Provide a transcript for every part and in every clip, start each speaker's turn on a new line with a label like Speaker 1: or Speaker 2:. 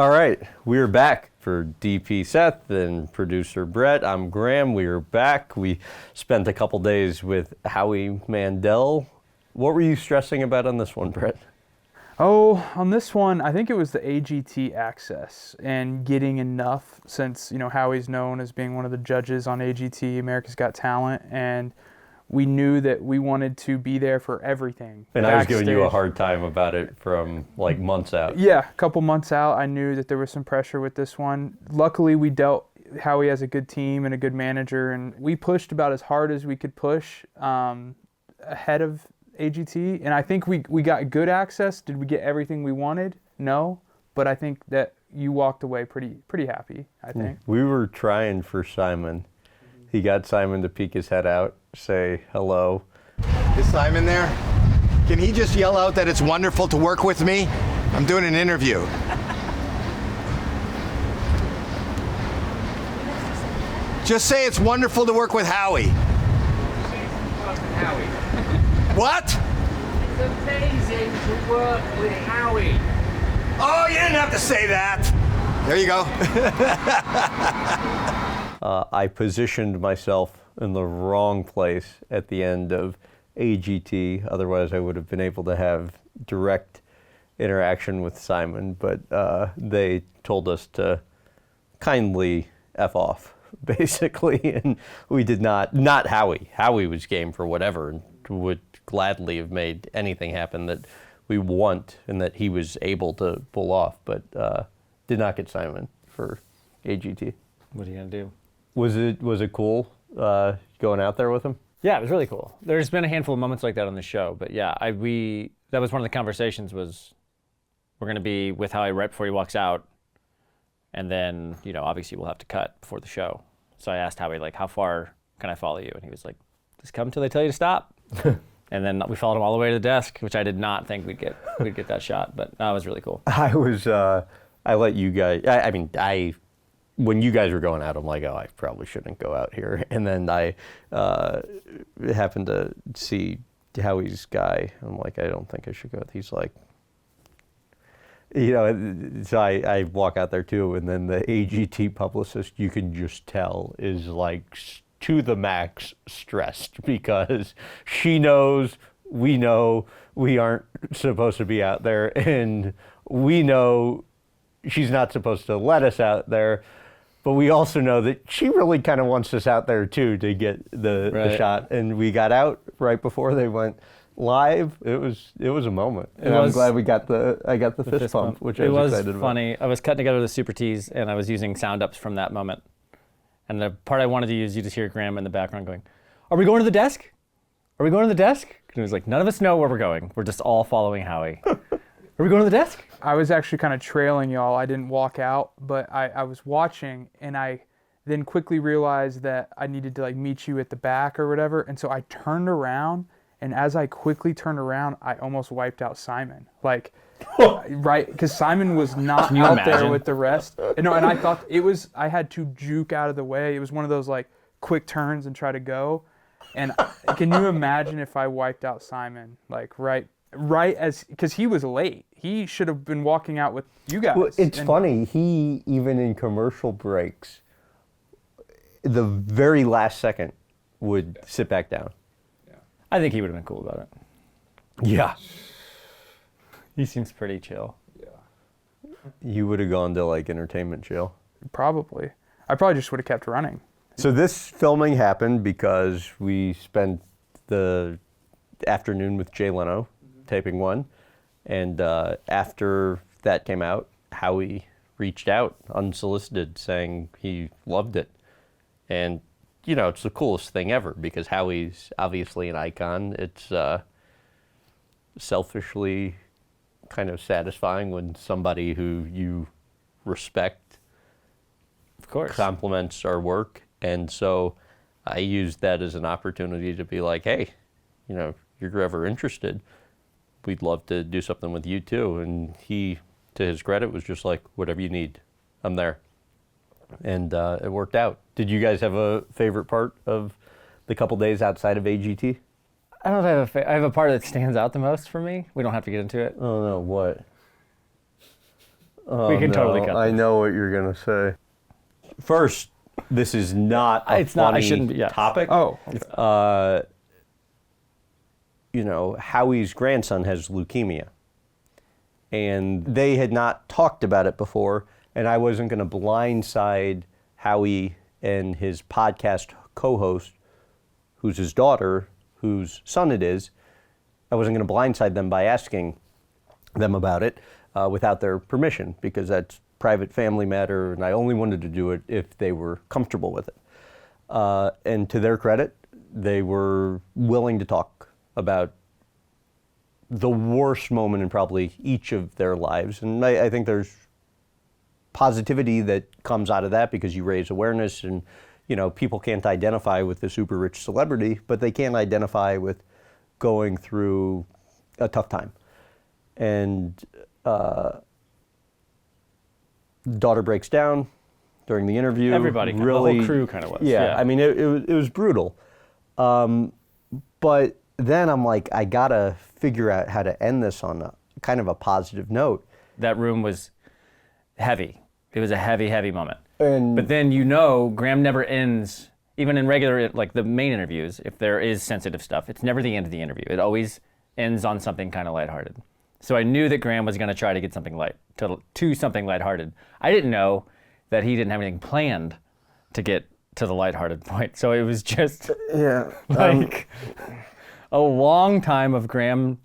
Speaker 1: All right, we're back for DP Seth and producer Brett. I'm Graham. We are back. We spent a couple days with Howie Mandel. What were you stressing about on this one, Brett?
Speaker 2: Oh, on this one, I think it was the AGT access and getting enough since, Howie's known as being one of the judges on AGT, America's Got Talent, and we knew that we wanted to be there for everything.
Speaker 1: And I was giving you a hard time about it from like months out.
Speaker 2: Yeah, a couple months out, I knew that there was some pressure with this one. Luckily, Howie has a good team and a good manager, and we pushed about as hard as we could push ahead of AGT. And I think we got good access. Did we get everything we wanted? No, but I think that you walked away pretty happy, I think.
Speaker 1: We were trying for Simon. He got Simon to peek his head out, say hello.
Speaker 3: Is Simon there? Can he just yell out that it's wonderful to work with me? I'm doing an interview. Just say it's wonderful to work with Howie. What?
Speaker 4: It's amazing to work with Howie.
Speaker 3: Oh, you didn't have to say that. There you go.
Speaker 1: I positioned myself in the wrong place at the end of AGT. Otherwise, I would have been able to have direct interaction with Simon. But they told us to kindly F off, basically. And we did not Howie. Howie was game for whatever and would gladly have made anything happen that we want and that he was able to pull off. But did not get Simon for AGT.
Speaker 5: What are you going to do?
Speaker 1: Was it cool going out there with him?
Speaker 5: Yeah, it was really cool. There's been a handful of moments like that on the show, but yeah, that was one of the conversations was we're going to be with Howie right before he walks out, and then obviously we'll have to cut before the show. So I asked Howie how far can I follow you, and he was like, just come till they tell you to stop. And then we followed him all the way to the desk, which I did not think we'd get that shot, but that was really cool.
Speaker 1: I let you guys. When you guys were going out, I'm like, oh, I probably shouldn't go out here. And then I happened to see Howie's guy. I'm like, I don't think I should go. He's like, so I walk out there too. And then the AGT publicist, you can just tell, is like to the max stressed because she knows, we know we aren't supposed to be out there. And we know she's not supposed to let us out there. But we also know that she really kind of wants us out there too to get the shot. And we got out right before they went live. It was a moment. And I'm glad I got the fist pump, which I was excited about.
Speaker 5: It was funny. I was cutting together the Super Tees and I was using sound ups from that moment. And the part I wanted to use, you just hear Graham in the background going, "Are we going to the desk? Are we going to the desk?" And it was like, none of us know where we're going. We're just all following Howie. Are we going to the desk?
Speaker 2: I was actually kind of trailing y'all. I didn't walk out, but I was watching, and I then quickly realized that I needed to meet you at the back or whatever. And so I turned around, and as I quickly turned around, I almost wiped out Simon. Right, because Simon was not out there with the rest. And I thought I had to juke out of the way. It was one of those quick turns and try to go. And can you imagine if I wiped out Simon right as, because he was late. He should have been walking out with you guys.
Speaker 1: Well, it's funny. He, even in commercial breaks, the very last second would sit back down.
Speaker 5: Yeah. I think he would have been cool about it.
Speaker 1: Yeah.
Speaker 5: He seems pretty chill.
Speaker 1: Yeah. You would have gone to entertainment jail.
Speaker 2: Probably. I probably just would have kept running.
Speaker 1: So this filming happened because we spent the afternoon with Jay Leno taping one. And after that came out, Howie reached out unsolicited saying he loved it. And, it's the coolest thing ever because Howie's obviously an icon. It's selfishly kind of satisfying when somebody who you respect,
Speaker 5: of course,
Speaker 1: compliments our work. And so I used that as an opportunity to be like, hey, if you're ever interested, we'd love to do something with you too. And he, to his credit, was just like, whatever you need, I'm there. And it worked out. Did you guys have a favorite part of the couple days outside of AGT?
Speaker 5: I don't know if I have a part that stands out the most for me. We don't have to get into it.
Speaker 1: Oh no, what?
Speaker 5: We can totally cut
Speaker 1: I
Speaker 5: this.
Speaker 1: know what you're gonna say. First, this is not a
Speaker 5: It's not- I
Speaker 1: funny
Speaker 5: shouldn't be- yeah.
Speaker 1: topic.
Speaker 2: Oh,
Speaker 1: Howie's grandson has leukemia. And they had not talked about it before, and I wasn't going to blindside Howie and his podcast co-host, who's his daughter, whose son it is. I wasn't going to blindside them by asking them about it without their permission, because that's private family matter, and I only wanted to do it if they were comfortable with it. And to their credit, they were willing to talk about the worst moment in probably each of their lives. And I think there's positivity that comes out of that, because you raise awareness, and people can't identify with the super rich celebrity, but they can identify with going through a tough time. And daughter breaks down during the interview.
Speaker 5: Everybody,
Speaker 1: really,
Speaker 5: the whole crew kind of was.
Speaker 1: Yeah, I mean, it was brutal. But then I'm like, I gotta figure out how to end this on kind of a positive note.
Speaker 5: That room was heavy. It was a heavy, heavy moment.
Speaker 1: And
Speaker 5: But then Graham never ends, even in regular, like the main interviews, if there is sensitive stuff, it's never the end of the interview. It always ends on something kind of lighthearted. So I knew that Graham was going to try to get something to something lighthearted. I didn't know that he didn't have anything planned to get to the lighthearted point. So it was just like a long time of Graham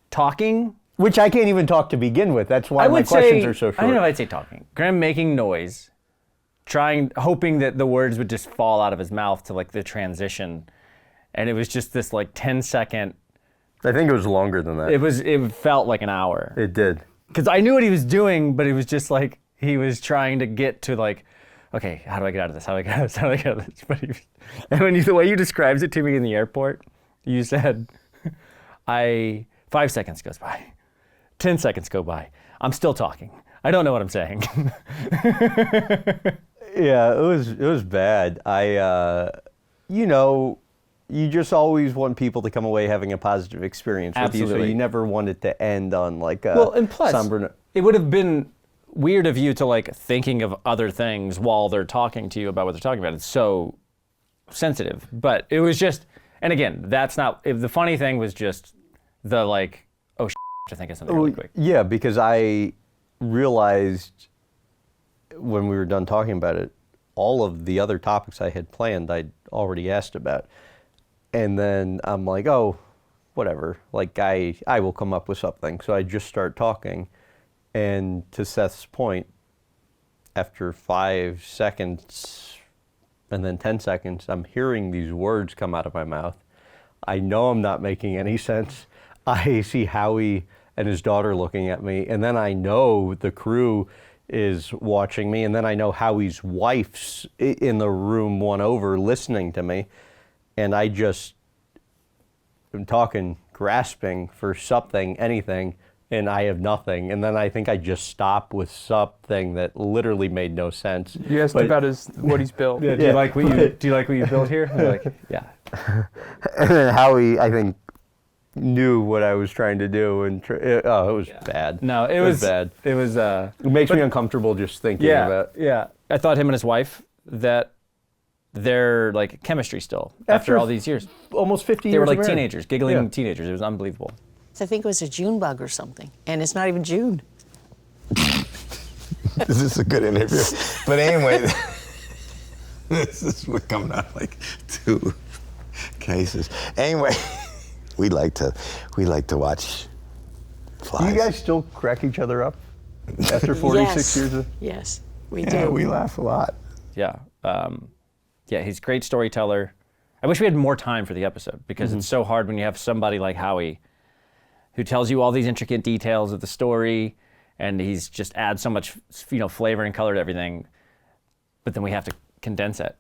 Speaker 5: talking.
Speaker 1: which I can't even talk to begin with. That's why
Speaker 5: I
Speaker 1: my
Speaker 5: would
Speaker 1: questions
Speaker 5: say,
Speaker 1: are so short.
Speaker 5: I don't know if I'd say talking. Graham making noise, hoping that the words would just fall out of his mouth to like the transition. And it was just this like 10-second.
Speaker 1: I think it was longer than that.
Speaker 5: It felt like an hour.
Speaker 1: It did.
Speaker 5: Because I knew what he was doing, but it was just like he was trying to get to like, okay, how do I get out of this? How do I get out of this? How do I get out of this? But the way you described it to me in the airport, you said, 5 seconds goes by, 10 seconds go by. I'm still talking. I don't know what I'm saying.
Speaker 1: Yeah, it was bad. You just always want people to come away having a positive experience with you, so
Speaker 5: Absolutely.
Speaker 1: you never want it to end on like a
Speaker 5: Well, and plus,
Speaker 1: somber note.
Speaker 5: it would have been weird of you to like thinking of other things while they're talking to you about what they're talking about. It's so sensitive. But it was just, and again, that's not, the funny thing was just the like, oh, to think of something really quick.
Speaker 1: Yeah, because I realized when we were done talking about it, all of the other topics I had planned, I'd already asked about. And then I'm like, oh, whatever. Like, I will come up with something. So I just start talking. And to Seth's point, after 5 seconds and then 10 seconds, I'm hearing these words come out of my mouth. I know I'm not making any sense. I see Howie and his daughter looking at me. And then I know the crew is watching me. And then I know Howie's wife's in the room one over listening to me. And I just am talking, grasping for something, anything, and I have nothing. And then I think I just stop with something that literally made no sense.
Speaker 2: You asked about what he's built.
Speaker 5: Yeah, do you like what you built here? And they're like, yeah.
Speaker 1: And then Howie, I think, knew what I was trying to do, and it was bad.
Speaker 5: No, it was
Speaker 1: bad.
Speaker 5: It was.
Speaker 1: It makes me uncomfortable just thinking about.
Speaker 5: Yeah. I thought him and his wife, that their like chemistry still after all these years.
Speaker 1: Almost 50 years.
Speaker 5: They were like
Speaker 1: married.
Speaker 5: teenagers, giggling
Speaker 1: Yeah.
Speaker 5: teenagers. It was unbelievable.
Speaker 6: I think it was a June bug or something, and it's not even June.
Speaker 3: This is a good interview. But anyway, we're coming out like 2 cases. Anyway, we like to watch
Speaker 1: Do
Speaker 3: flies.
Speaker 1: you guys still crack each other up after 46
Speaker 6: Yes.
Speaker 1: years of?
Speaker 6: Yes, we
Speaker 3: Yeah,
Speaker 6: do.
Speaker 3: we laugh a lot.
Speaker 5: Yeah. Yeah, he's a great storyteller. I wish we had more time for the episode, because it's so hard when you have somebody like Howie who tells you all these intricate details of the story, and he's just adds so much, flavor and color to everything. But then we have to condense it.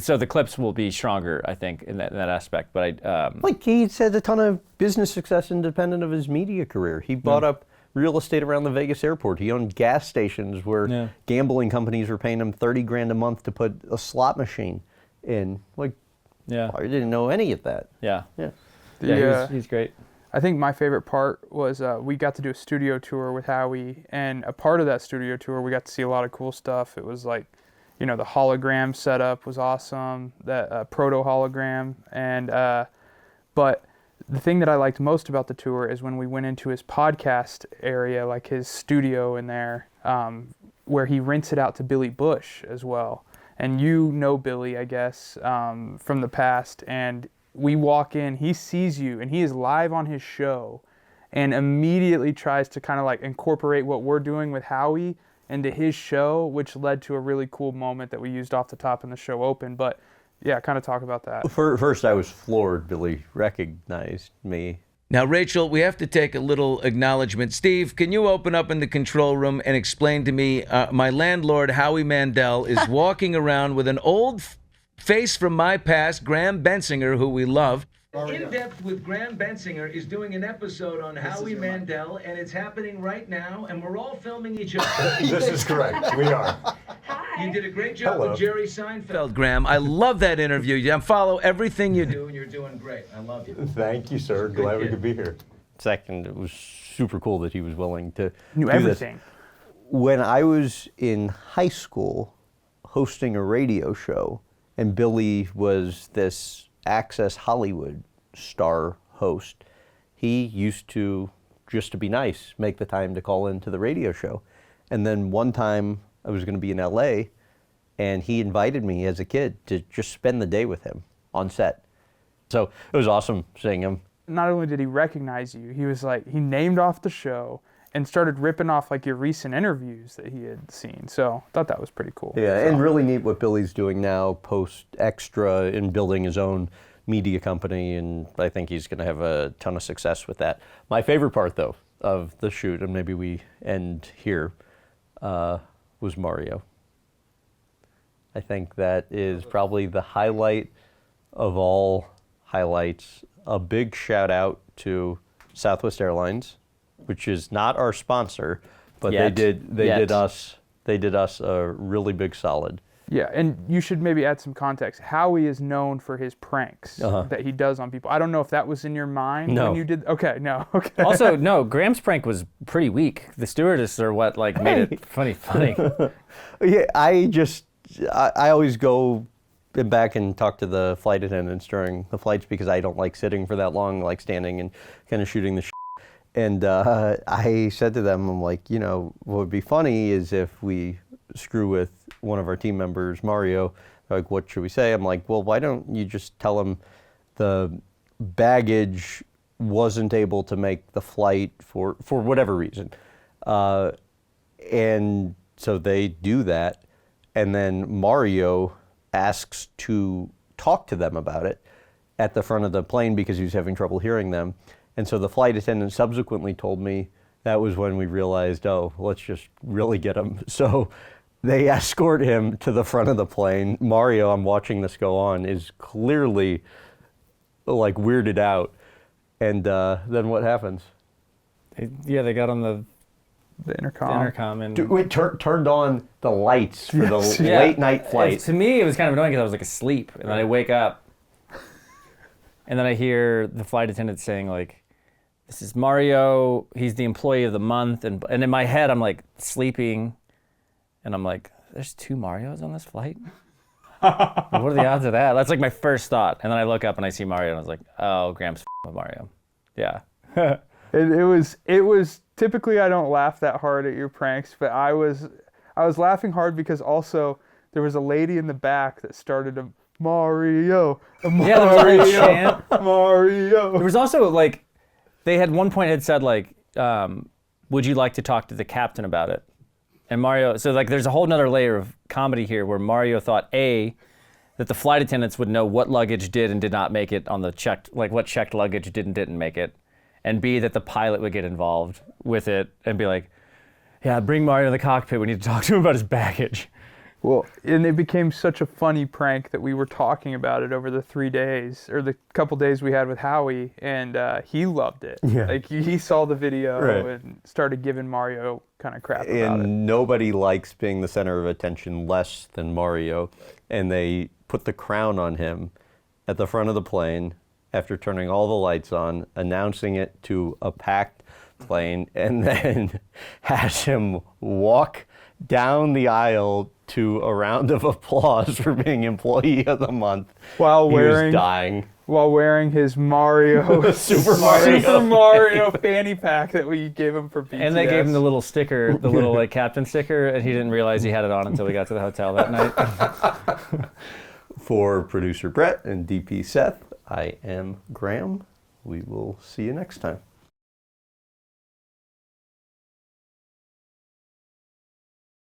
Speaker 5: So the clips will be stronger, I think, in that aspect. But
Speaker 1: Like, he's had a ton of business success independent of his media career. He bought up real estate around the Vegas airport. He owned gas stations where gambling companies were paying him $30,000 a month to put a slot machine in. Like,
Speaker 5: yeah,
Speaker 1: I didn't know any of that.
Speaker 5: yeah,
Speaker 1: Yeah.
Speaker 5: yeah. He's great.
Speaker 2: I think my favorite part was we got to do a studio tour with Howie, and a part of that studio tour, we got to see a lot of cool stuff. It was like, the hologram setup was awesome, that proto hologram, and but the thing that I liked most about the tour is when we went into his podcast area, like his studio in there, where he rents it out to Billy Bush as well. And you know Billy, I guess, from the past, and we walk in, he sees you, and he is live on his show and immediately tries to kind of like incorporate what we're doing with Howie into his show, which led to a really cool moment that we used off the top in the show open. But yeah, kind of talk about that.
Speaker 1: First, I was floored. Billy recognized me.
Speaker 7: Now, Rachel, we have to take a little acknowledgement. Steve, can you open up in the control room and explain to me, my landlord, Howie Mandel, is walking around with an old face from my past, Graham Bensinger, who we love. In Depth with Graham Bensinger is doing an episode on Howie Mandel, and it's happening right now, and we're all filming each other.
Speaker 3: This is correct. We are.
Speaker 7: You did a great job with Jerry Seinfeld, Graham. I love that interview. I follow everything you do, and you're doing great. I love you.
Speaker 3: Thank you, sir. Glad we could be here.
Speaker 1: Second, it was super cool that he was willing to
Speaker 2: Knew
Speaker 1: do
Speaker 2: everything.
Speaker 1: This. When I was in high school hosting a radio show, and Billy was this Access Hollywood star host, he used to, just to be nice, make the time to call into the radio show. And then one time I was going to be in LA, and he invited me as a kid to just spend the day with him on set. So it was awesome seeing him.
Speaker 2: Not only did he recognize you, he was like, he named off the show and started ripping off like your recent interviews that he had seen. So I thought that was pretty cool.
Speaker 1: Yeah, and really neat what Billy's doing now, post Extra, in building his own media company, and I think he's going to have a ton of success with that. My favorite part, though, of the shoot, and maybe we end here, was Mario. I think that is probably the highlight of all highlights. A big shout out to Southwest Airlines, which is not our sponsor, but they did us a really big solid.
Speaker 2: Yeah, and you should maybe add some context. Howie is known for his pranks that he does on people. I don't know if that was in your mind when you did. Okay, no. Okay.
Speaker 5: Also, no, Graham's prank was pretty weak. The stewardess are what made it funny.
Speaker 1: Yeah, I always go back and talk to the flight attendants during the flights because I don't like sitting for that long, like standing and kind of shooting the shit. And I said to them, I'm like, what would be funny is if we screw with one of our team members, Mario. They're like, what should we say? I'm like, well, why don't you just tell him the baggage wasn't able to make the flight for whatever reason. And so they do that. And then Mario asks to talk to them about it at the front of the plane because he was having trouble hearing them. And so the flight attendant subsequently told me that was when we realized, let's just really get him. So they escort him to the front of the plane. Mario, I'm watching this go on, is clearly like weirded out. And then what happens?
Speaker 5: They got on the
Speaker 2: intercom.
Speaker 5: And
Speaker 1: We turned on the lights for the late night flight.
Speaker 5: To me, it was kind of annoying because I was like asleep, and then I wake up, and then I hear the flight attendant saying like, "This is Mario. He's the employee of the month," and in my head, I'm like sleeping, and I'm like, "There's 2 Marios on this flight." What are the odds of that? That's like my first thought, and then I look up and I see Mario, and I was like, "Oh, Graham's with Mario." Yeah.
Speaker 2: It was typically I don't laugh that hard at your pranks, but I was laughing hard because also there was a lady in the back that started a Mario.
Speaker 5: Yeah, there was a little chant.
Speaker 2: Mario.
Speaker 5: There was also like, they had one point had said like, would you like to talk to the captain about it? And Mario, so like there's a whole nother layer of comedy here where Mario thought A, that the flight attendants would know what luggage did and did not make it on the checked, like what checked luggage did and didn't make it. And B, that the pilot would get involved with it and be like, yeah, bring Mario to the cockpit. We need to talk to him about his baggage.
Speaker 2: Well, and it became such a funny prank that we were talking about it over the 3 days, or the couple days we had with Howie, and he loved it.
Speaker 1: Yeah.
Speaker 2: Like, he saw the video and started giving Mario kind of crap about it.
Speaker 1: And nobody likes being the center of attention less than Mario. And they put the crown on him at the front of the plane, after turning all the lights on, announcing it to a packed plane, and then has him walk down the aisle to a round of applause for being Employee of the Month.
Speaker 2: While
Speaker 1: He
Speaker 2: wearing
Speaker 1: was dying.
Speaker 2: while wearing his Mario
Speaker 1: Super Mario.
Speaker 2: Super Mario fanny pack that we gave him for BTS.
Speaker 5: And they gave him the little sticker, the little like captain sticker, and he didn't realize he had it on until we got to the hotel that night.
Speaker 1: For producer Brett and DP Seth, I am Graham. We will see you next time.